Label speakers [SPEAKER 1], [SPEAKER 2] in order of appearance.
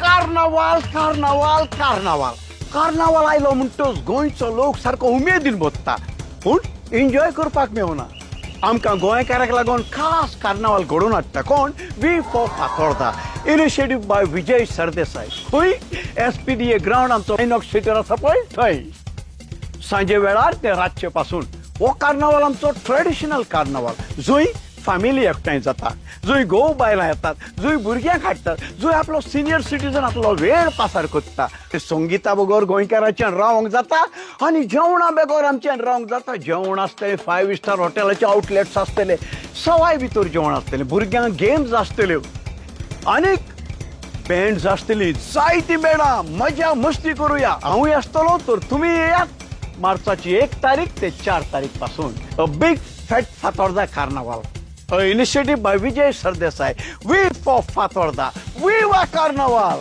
[SPEAKER 1] कार्नावाल कार्नावाल कार्नावाल कार्नावाल आयलो म्हणटोच गोंयचो लोक सारको उमेदीन बसता पूण एन्जॉय करपाक मेळना आमकां गोंयकाराक लागून खास कार्नावाल घडोवन हाडटा कोण V for Fatorda initiative by Vijay Sardesai खंय एसपीडीए ग्राउंड आमचो आयनॉक्स थिएटर आसा पळय थंय सांजे वेळार ते रातचे पासून हो कार्नावाल आमचो ट्रेडिशनल कार्नावाल जंय फॅमिली एकठांय जाता जंय घोव बायलां येतात जंय भुरग्यांक हाडटात जंय आपलो सिनियर सिटीजन आपलो वेळ पासार करता संगीता बरोबर गोंयकारांच्यान रावंक जाता आनी जेवणा बेगोर आमच्यान रावंक जाता जेवण आसतलें 5 स्टार हॉटेलाचे आउटलेट्स आसतले सवाय भितर जेवण आसतलें भुरग्यांक गेम्स आसतल्यो आनीक बँड्स आसतली जायती बँडां मजा मस्ती करुया हांवूय आसतलो तर तुमी येयात मार्चाची 1 तारीख ते 4 तारीख पासून अ बिग फॅट फातोर्डा कार्नावाल initiative by Vijay Sardesai V for Fatorda वी वा कार्नावाल